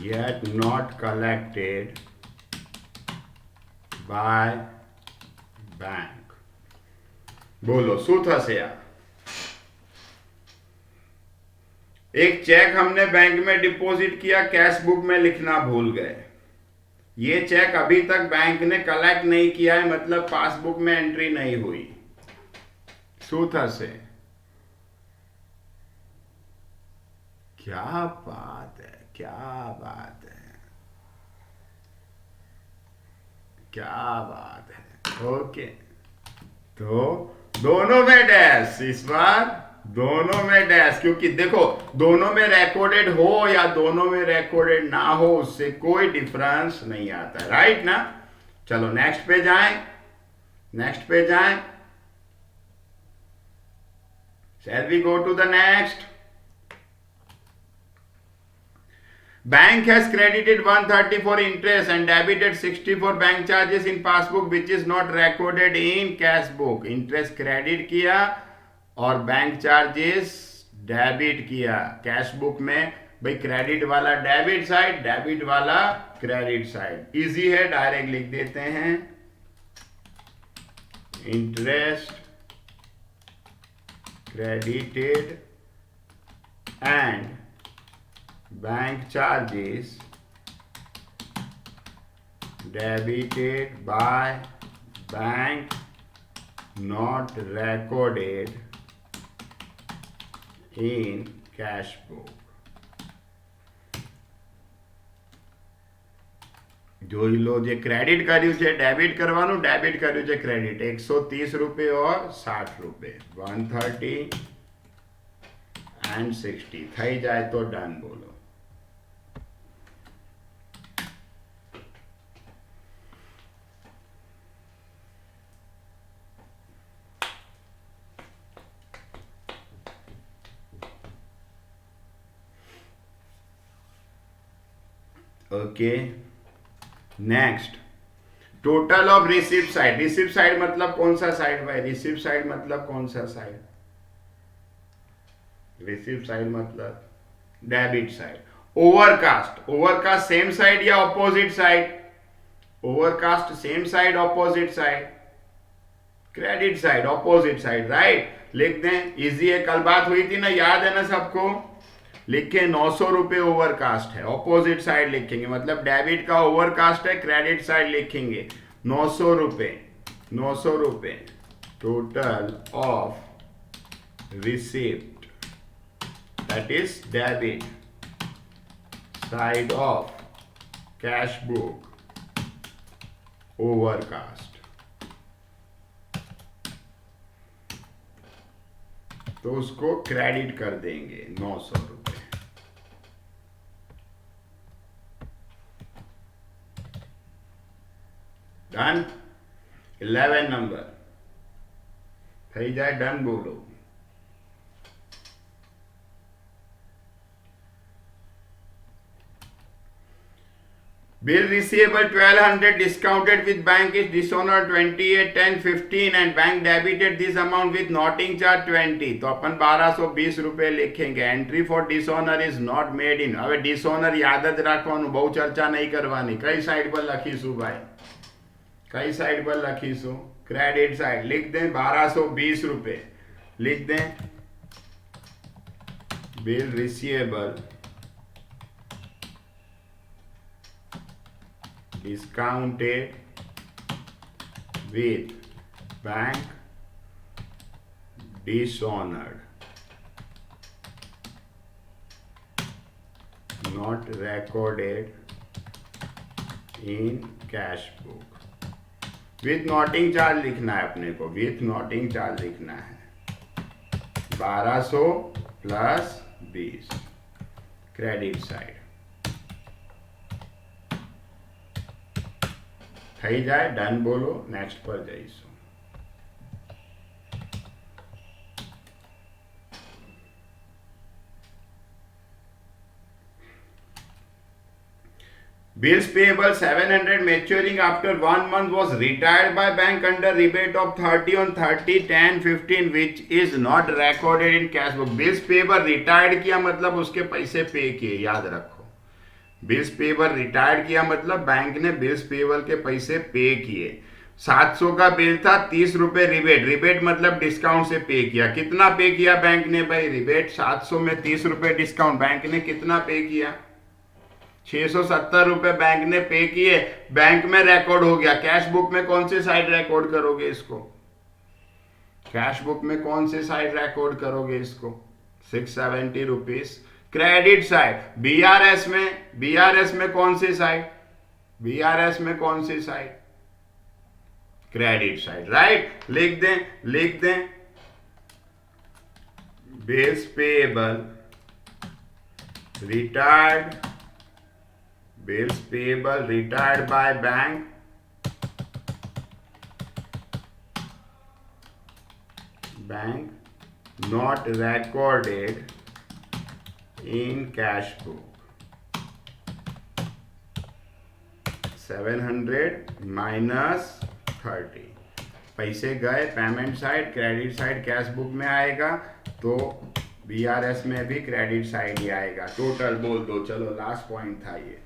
yet not collected by bank. बोलो શું થશે? આ एक check हमने बैंक में डिपॉजिट किया, कैश बुक में लिखना भूल गए. ये चेक अभी तक बैंक ने कलेक्ट नहीं किया है, मतलब पासबुक में एंट्री नहीं हुई. શું થશે? क्या बात है, क्या बात है, क्या बात है. ओके, तो दोनों में डैश. इस बार दोनों में डैश, क्योंकि देखो दोनों में रिकॉर्डेड हो या दोनों में रिकॉर्डेड ना हो उससे कोई डिफरेंस नहीं आता, राइट ना. चलो नेक्स्ट पे जाएं. नेक्स्ट पे जाएं. Shall we go to the next? Bank has credited 130 for interest and debited 60 for bank charges in passbook which is not recorded in cash book. Interest credit किया और बैंक चार्जेस डेबिट किया. Cash book में भाई credit वाला debit side, debit वाला credit side. Easy है, direct लिख देते हैं. Interest credited and bank charges debited by bank not recorded in cash book. જોઈ લો, જે ક્રેડિટ કર્યું છે ડેબિટ કરવાનું, ડેબિટ કર્યું છે ક્રેડિટ. 130 रुपये और 60 रुपये, 130 and 60 થઈ જાય તો ડન. બોલો. Okay, next total of receipt side, receipt side मतलब कौन सा साइड भाई, रिसिप्ट साइड मतलब कौन सा साइड, रिसिप्ट साइड मतलब debit side. Overcast, overcast same side या opposite side, overcast same side opposite side, credit side opposite side, right. लिख दें, इजी है, कल बात हुई थी ना, याद है ना सबको। लिखे 900 रुपए ओवरकास्ट है, ऑपोजिट साइड लिखेंगे, मतलब डेबिट का ओवरकास्ट है, क्रेडिट साइड लिखेंगे 900 रुपए, 900 रुपए total of receipt, that is debit side of cash book overcast. तो उसको क्रेडिट कर देंगे 900 रुपए। डन। 11 नंबर થઈ જાય, डन बोलो। Bill receivable 1200 discounted with bank is dishonored 28, 10, 15 and bank debited this amount with noting charge 20। तो अपन 1220 रुपए लिखेंगे। Entry for dishonour is not made in. હવે डिसऑनर याद જ રાખવાનું, બહુ ચર્ચા નહીં કરવાની। કઈ સાઈડ પર લખીશું ભાઈ, કઈ સાઈડ પર લખીશું, ક્રેડિટ સાઈડ। लिख दें 1220 रुपए, लिख दें bill receivable discounted with bank dishonored, not recorded in cash book। With noting charge लिखना है अपने को, विथ नोटिंग चार्ज लिखना है 1200 प्लस 20 क्रेडिट साइड। થઈ જાય, ડન બોલો, નેક્સ્ટ પર જઈશું। Bills payable 700 maturing after 1 month was retired by bank under rebate of 30 on 30, 10, 15 which is not recorded in cash book। Bills payable retired किया मतलब उसके पैसे पे किए, याद रखो। बिल्स पेबल रिटायर्ड किया मतलब बैंक ने बिल्स पेबल के पैसे पे किए। 700 का बिल था, 30 रुपए रिबेट, रिबेट मतलब डिस्काउंट से पे किया। कितना पे किया बैंक ने भाई, रिबेट 700 में 30 रुपए डिस्काउंट, बैंक ने कितना पे किया, 670 रुपए बैंक ने पे किए। बैंक में रिकॉर्ड हो गया। कैश बुक में कौन से साइड रिकॉर्ड करोगे इसको, कैश बुक में कौन से साइड रिकॉर्ड करोगे इसको, 670 रुपीज क्रेडिट साइड। बीआरएस में, बीआरएस में कौन सी साइड, बीआरएस में कौन सी साइड, क्रेडिट साइड, राइट। लिख दें, लिख दें bills payable retired, bills payable retired by bank not recorded in cash book। 700 minus 30 पैसे गए payment side, credit side cash book में आएगा, तो बीआरएस में भी क्रेडिट साइड ही आएगा। टोटल बोल दो, चलो लास्ट पॉइंट था ये।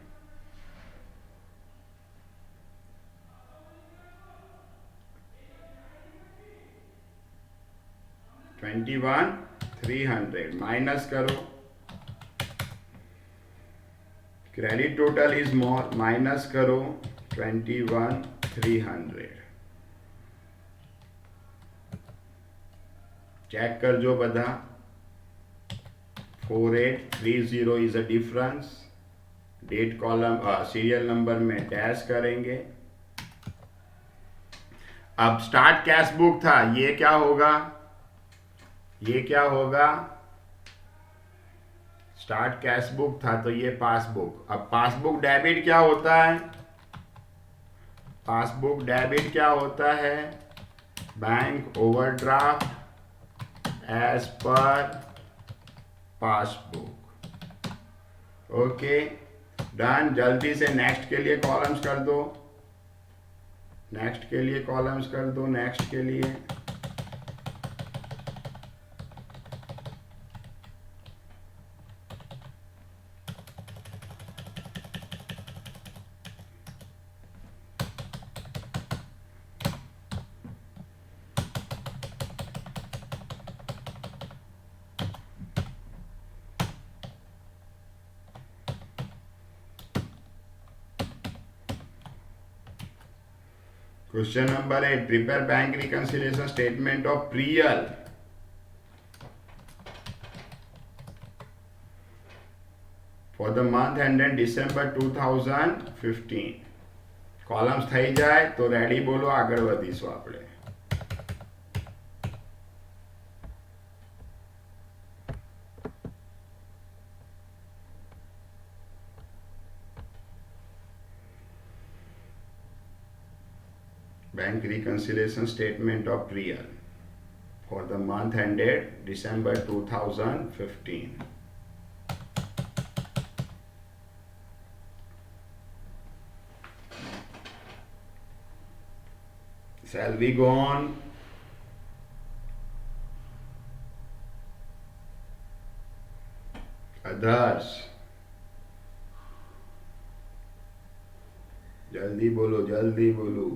21,300 माइनस करो, credit total is more, minus करो 21,300। चेक कर जो बधा, 4830 is a difference. Date column serial number में डैश करेंगे। अब स्टार्ट कैश बुक था, ये क्या होगा, ये क्या होगा, स्टार्ट कैश बुक था तो ये पासबुक। अब पासबुक डेबिट क्या होता है, पासबुक डेबिट क्या होता है, bank overdraft as per passbook. Okay done. जल्दी से नेक्स्ट के लिए कॉलम्स कर दो। नेक्स्ट के लिए कॉलम्स कर दो, नेक्स्ट के लिए। Question number 8. Prepare bank reconciliation statement of Priyal for the month ended December 2015. Columns થઈ જાય તો રેડી બોલો, આગળ વધીશું આપણે. Bank reconciliation statement of Priyal for the month ended December 2015. Shall we go on? Others. जल्दी बोलो, जल्दी बोलो.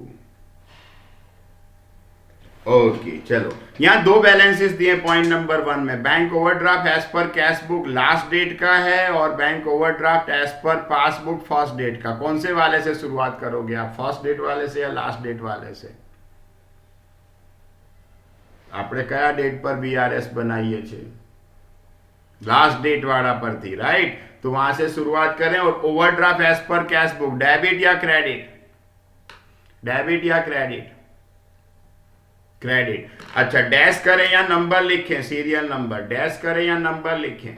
ओके चलो, यहाँ दो बैलेंसेस दिए पॉइंट नंबर 1 में. Bank overdraft as per cash book last date का है और bank overdraft as per passbook first date का. कौन से वाले से शुरुआत करोगे आप, फर्स्ट डेट वाले से या लास्ट डेट वाले से? આપણે કયા डेट पर बीआरएस बनाइए छे? लास्ट डेट वाला पर थी, राइट? तो वहां से शुरुआत करें. और overdraft as per cash book debit या क्रेडिट? डेबिट या क्रेडिट? क्रेडिट. अच्छा, डैश करें या नंबर लिखें? Serial number. डैश करें या नंबर लिखें?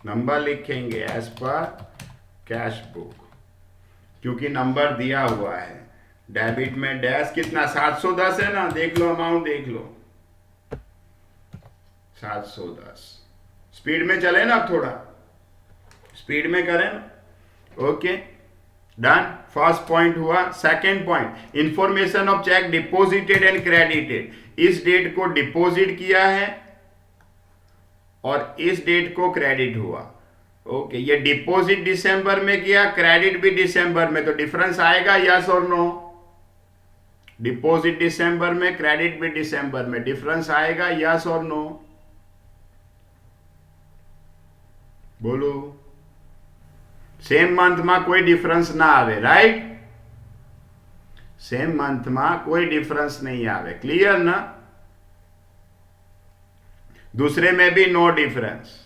नंबर लिखेंगे एज पर कैश बुक, क्योंकि नंबर दिया हुआ है. डेबिट में डैश कितना, 710 है ना? देख लो, अमाउंट देख लो, 710. स्पीड में चले ना, अब थोड़ा स्पीड में करें ना. Okay done. फर्स्ट पॉइंट हुआ. Second point, information of check deposited and credited. इस डेट को डिपॉजिट किया है और इस डेट को क्रेडिट हुआ. ओके, ये डिपॉजिट दिसंबर में किया, क्रेडिट भी दिसंबर में, तो डिफरेंस आएगा यस और नो? डिपॉजिट दिसंबर में, क्रेडिट भी दिसंबर में, डिफरेंस आएगा यस और नो? बोलो. सेम मंथ में कोई डिफरेंस ना आवे, राइट? सेम मंथ में कोई डिफरेंस नहीं आवे. क्लियर ना? दूसरे में भी नो डिफरेंस.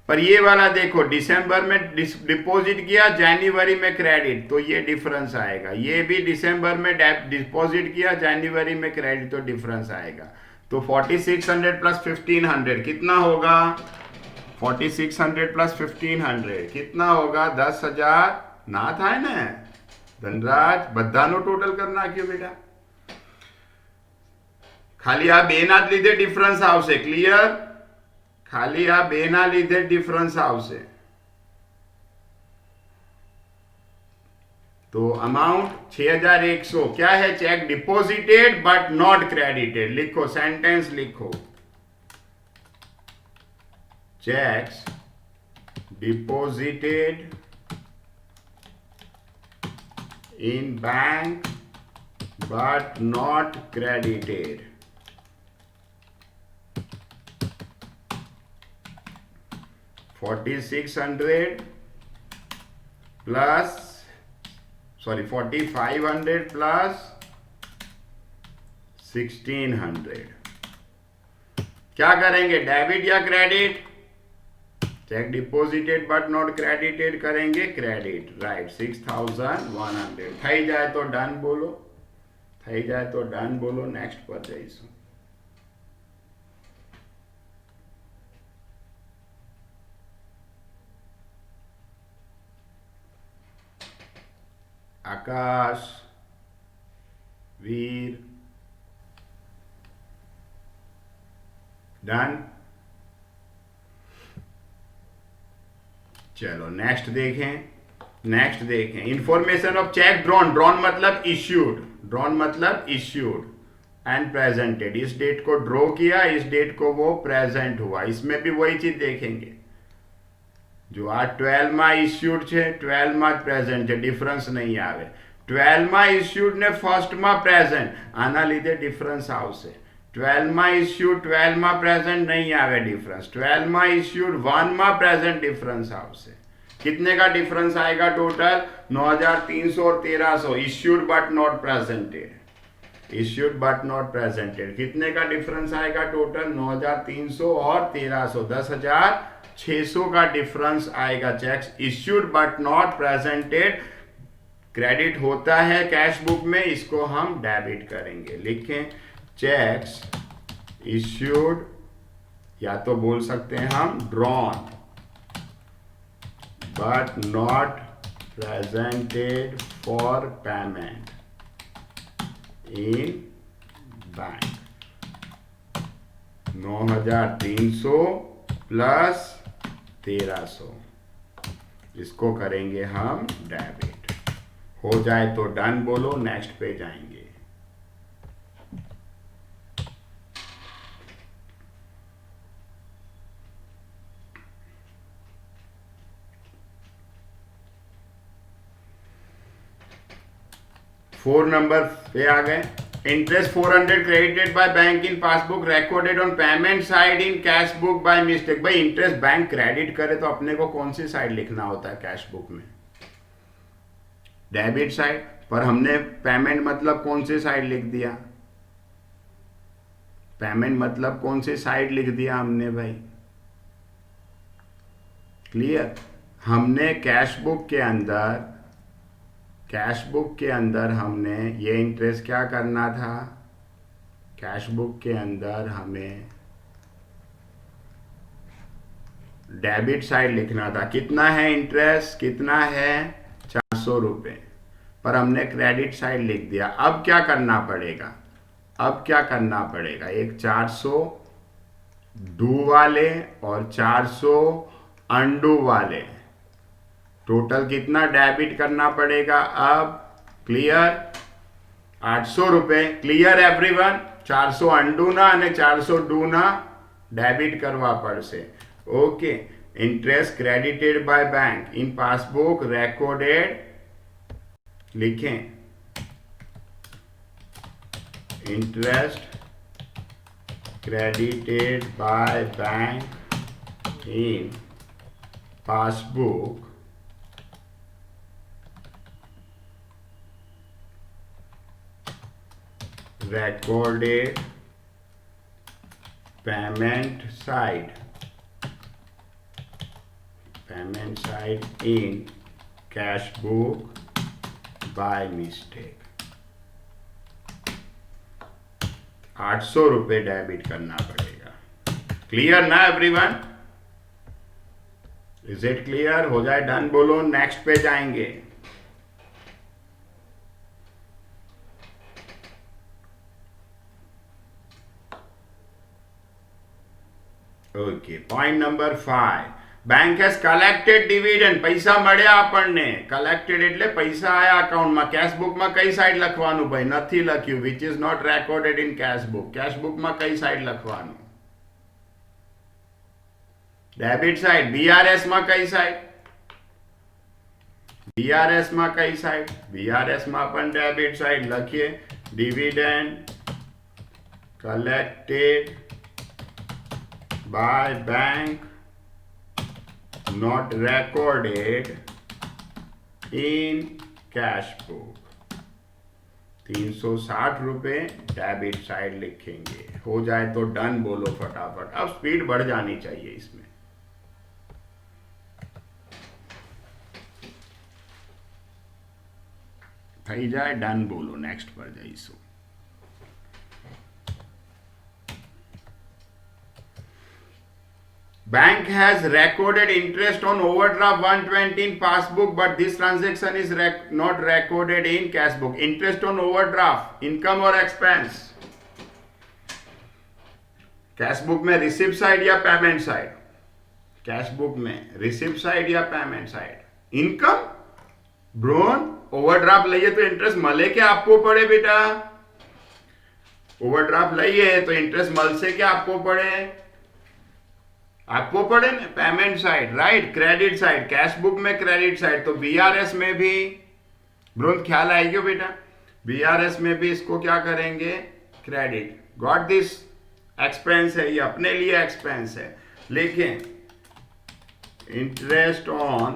पर ये वाला देखो, दिसंबर में डिपॉजिट किया, जनवरी में क्रेडिट, तो ये डिफरेंस आएगा. ये भी दिसंबर में डिपॉजिट किया, जनवरी में क्रेडिट, तो डिफरेंस आएगा. तो 4600 प्लस 1500 कितना होगा? 4600 प्लस 1500 कितना होगा? 10,000 ना था ने धनराज? बधानो टोटल कर नाख्यो बेटा. खाली आ बेना ज लीधे डिफरेंस आवशे. क्लियर? खाली आ बेना लीधे डिफरेंस आवशे. तो अमाउंट 6100 क्या है? Check deposited but not credited. लिखो, सेंटेंस लिखो. Checks deposited in bank but not credited. $4,500 plus 1,600. क्या करेंगे? डेबिट या credit? Check deposited but not credited करेंगे क्रेडिट, राइट. 6,100 થઈ જાય તો ડન બોલો. થઈ જાય તો ડન બોલો. नेक्स्ट पर જઈશું. आकाश, वीर, डन. चलो नेक्स्ट देखें इंफॉर्मेशन ऑफ चेक ड्रॉन मतलब इश्यूड एंड प्रेजेंटेड। इस डेट को ड्रॉ किया, इस डेट को वो प्रेजेंट हुआ। इसमें भी वही चीज देखेंगे जो आज 12 માં ઇસ્યુડ છે 12 માં પ્રેઝન્ટ છે, ડિફરન્સ નહીં આવે। 12 માં ઇસ્યુડ ને 1st માં પ્રેઝન્ટ, આના લીધે ડિફરન્સ આવશે। 12 માં ઇસ્યુડ 12 માં પ્રેઝન્ટ नहीं आवे डिफरेंस, 12 માં ઇસ્યુડ 1 માં प्रेजेंट डिफरेंस આવશે। कितने का डिफरेंस आएगा टोटल? 9300 और 1300। इश्यूड बट नॉट प्रेजेंटेड कितने का डिफरेंस आएगा टोटल? 9300 और 1300, 10600 का डिफरेंस आएगा। Checks issued but not presented credit होता है कैश बुक में, इसको हम डेबिट करेंगे। लिखें चेक्स इश्यूड, या तो बोल सकते हैं हम drawn but not presented for payment in bank। 9300 plus 1300, इसको करेंगे हम डेबिट। हो जाए तो डन बोलो, नेक्स्ट पे जाएंगे। फोर नंबर पे आ गए। Interest 400 credited by bank in passbook recorded on payment side in cash book by mistake. भाई इंटरेस्ट बैंक क्रेडिट करे तो अपने को कौन सी साइड लिखना होता है कैश बुक में? Debit side. पर हमने पेमेंट मतलब कौन सी साइड लिख दिया? पेमेंट मतलब कौन सी साइड लिख दिया हमने भाई? क्लियर? हमने कैश बुक के अंदर हमने ये इंटरेस्ट क्या करना था? कैश बुक के अंदर हमें डेबिट साइड लिखना था। कितना है इंटरेस्ट? कितना है? 400 रुपये। पर हमने क्रेडिट साइड लिख दिया। अब क्या करना पड़ेगा? एक 400 डू वाले और 400 अनडू वाले, टोटल कितना डेबिट करना पड़ेगा अब? क्लियर? 800 रुपये। Clear everyone? 400 अनडू ना અને 400 डू ना डेबिट करवा पड़શે। Okay. Interest credited by bank in passbook recorded, लिखें interest credited by bank in passbook recorded payment side in cash book by mistake। 800 रुपये डेबिट करना पड़ेगा। क्लियर ना एवरीवन? Is it clear? हो जाए डन बोलो, नेक्स्ट पे जाएंगे। Okay, point number 5। Bank has collected dividend. पैसा મળ્યા આપણને। કલેક્ટેડ એટલે પૈસા આયા અકાઉન્ટમાં। કેશ બુકમાં કઈ સાઈડ લખવાનું ભાઈ? નથી લખ્યું, which is not recorded in cash book. Cash બુકમાં કઈ સાઈડ લખવાનું? Debit side. બીઆરએસ માં કઈ સાઈડ? બીઆરએસ માં કઈ સાઈડ? બીઆરએસ માં પણ ડેબિટ સાઈડ લખીએ। Dividend collected by bank not recorded in cash book। 360 रुपये डेबिट साइड लिखेंगे। हो जाए तो डन बोलो फटाफट। अब स्पीड बढ़ जानी चाहिए इसमें। થઈ જાય डन बोलो, नेक्स्ट पर जाइए। Bank has recorded interest on overdraft 120 in passbook, but this transaction is not recorded in cash book। Interest on overdraft, income or expense? Cash book में रिसिप्ट साइड या पेमेंट साइड? कैश बुक में receipt side या payment side? Income drone overdraft लइए तो interest मले के आपको पड़े बेटा, ओवरड्राफ्ट लइए तो इंटरेस्ट मल से क्या आपको पड़े, आपको पड़े ना payment side, right, credit side, cash book में क्रेडिट साइड, तो बीआरएस में भी ड्रोन ख्याल आएगी बेटा, बीआरएस में भी इसको क्या करेंगे, क्रेडिट, गॉट दिस, एक्सपेंस है ये, अपने लिए एक्सपेंस है, लेकिन interest on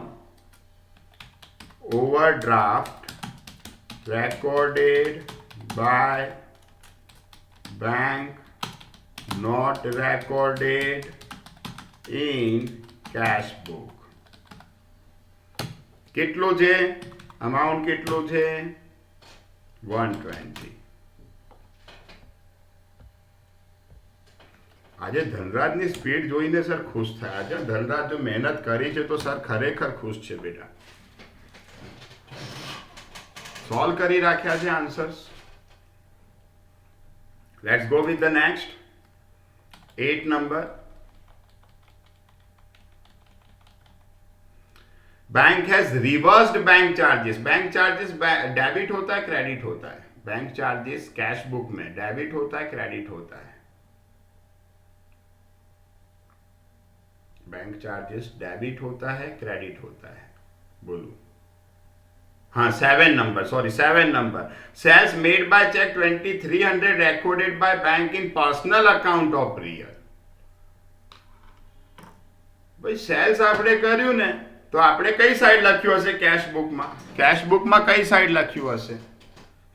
overdraft recorded by bank, not recorded in cash book. કેટલું છે અમાઉન્ટ, કેટલું છે 120. આજે ધનરાજની સ્પીડ જોઈને સર ખુશ થયા છે. ધનરાજ જો મહેનત કરી છે તો સર ખરેખર ખુશ છે બેટા. સોલ્વ કરી રાખ્યા છે answers. Let's go with the next 8 number. Bank has reversed bank charges. Bank charges debit होता है क्रेडिट होता है? बैंक चार्जेस कैश बुक में डेबिट होता है क्रेडिट होता है? बैंक चार्जेस डेबिट होता है क्रेडिट होता है, बोलो. हाँ 7 number, sorry 7 number. Sales made by cheque 2300 recorded by bank in personal account of real. भाई सेल्स આપણે કર્યું ને તો આપણે કઈ સાઈડ લખ્યું હશે કેશ બુકમાં? કેશ બુકમાં કઈ સાઈડ લખ્યું હશે?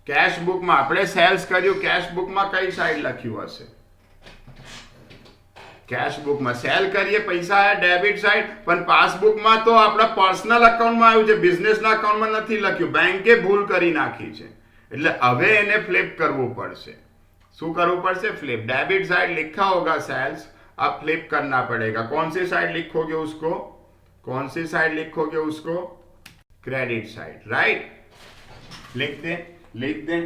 કેશ બુકમાં આપણે સેલ્સ કર્યું, કેશ બુકમાં કઈ સાઈડ લખ્યું હશે? કેશ બુકમાં સેલ કરીએ પૈસા આયા ડેબિટ સાઈડ, પણ પાસબુકમાં તો આપણા પર્સનલ અકાઉન્ટમાં આવ્યું છે, બિઝનેસના અકાઉન્ટમાં નથી લખ્યું, બેંકે ભૂલ કરી નાખી છે. એટલે હવે એને ફ્લિપ કરવું પડશે. શું કરવું પડશે? ફ્લિપ. डेबिट साइड लिखा होगा सेल्स, अब फ्लिप करना पड़ेगा. कौन सी साइड लिखोगे उसको? कौन सी साइड लिखोगे उसको? Credit side, right. लिख दें, लिख दें.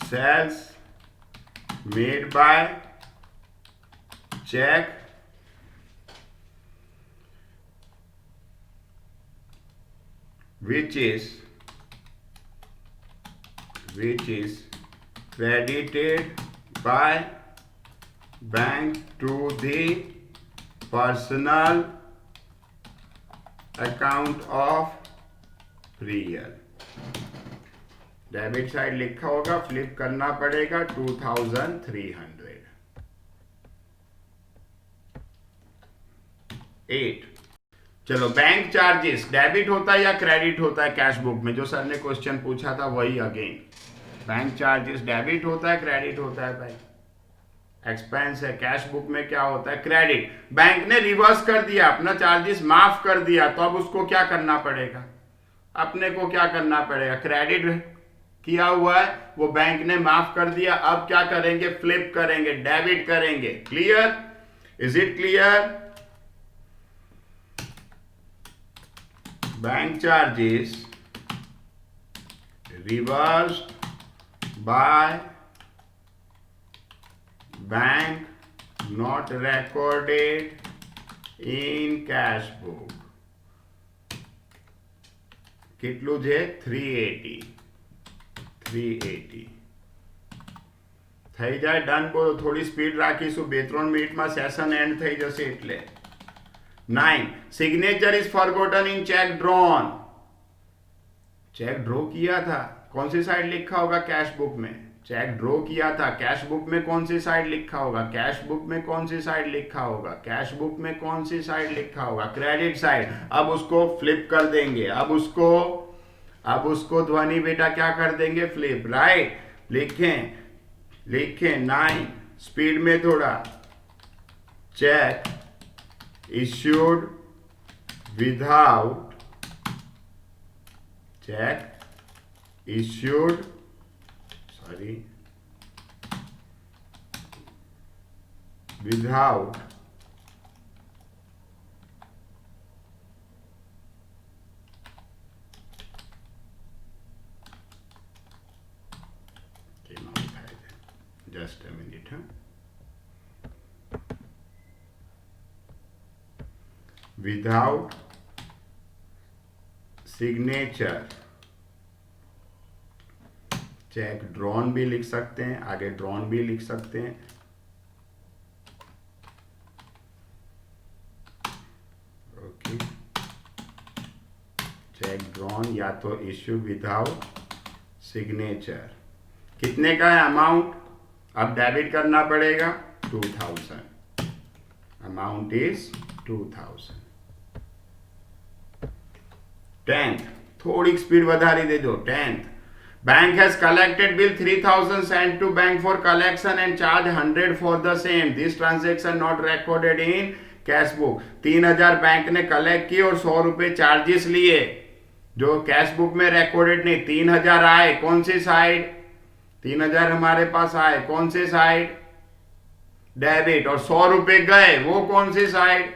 Sales made by cheque which is credited by bank to the personal account of real. Debit side लिखा होगा, फ्लिप करना पड़ेगा 2300. 8. चलो बैंक चार्जेस डेबिट होता है या क्रेडिट होता है कैश बुक में? जो सर ने क्वेश्चन पूछा था वही अगेन. बैंक चार्जेस डेबिट होता है क्रेडिट होता है? भाई एक्सपेंस है, कैश बुक में क्या होता है? क्रेडिट. बैंक ने रिवर्स कर दिया, अपना चार्जेस माफ कर दिया, तो अब उसको क्या करना पड़ेगा? अपने को क्या करना पड़ेगा? क्रेडिट किया हुआ है, वो बैंक ने माफ कर दिया, अब क्या करेंगे? फ्लिप करेंगे, डेबिट करेंगे. Clear? Is it clear? Bank charges reversed by bank not recorded in cash book. કેટલું છે? 380. થઈ જાય ડન. બોલો, થોડી સ્પીડ રાખીશું, 2-3 મિનિટમાં સેશન એન્ડ થઈ જશે એટલે. 9. Signature is forgotten in cheque drawn. Cheque draw किया था, कौन सी साइड लिखा होगा कैश बुक में? चेक ड्रॉ किया था, कैश बुक में कौन सी साइड लिखा होगा? कैश बुक में कौन सी साइड लिखा होगा? कैश बुक में कौन सी साइड लिखा होगा? Credit side. अब उसको फ्लिप कर देंगे, अब उसको ध्वनि बेटा क्या कर देंगे? Flip, right. लिखें 9 स्पीड में थोड़ा. Cheque issued without just a minute. Without signature cheque drawn भी लिख सकते हैं, आगे ड्रॉन भी लिख सकते हैं। ओके, चेक ड्रॉन या तो इश्यू विदाउट सिग्नेचर। कितने का है अमाउंट? अब डेबिट करना पड़ेगा 2000। Amount is 2000। 10th, थोड़ी स्पीड વધારી देजो। 10th, bank has collected bill 3000 sent to bank for collection and charge 100 for the same. This transaction not recorded in cash book. 3000 bank ने कलेक्ट की और 100 रुपए चार्जेस लिए, जो कैश बुक में रिकॉर्डेड नहीं। 3000 आए कौन सी साइड? 3000 हमारे पास आए कौन सी साइड? डेबिट। और 100 रुपए गए वो कौन सी साइड?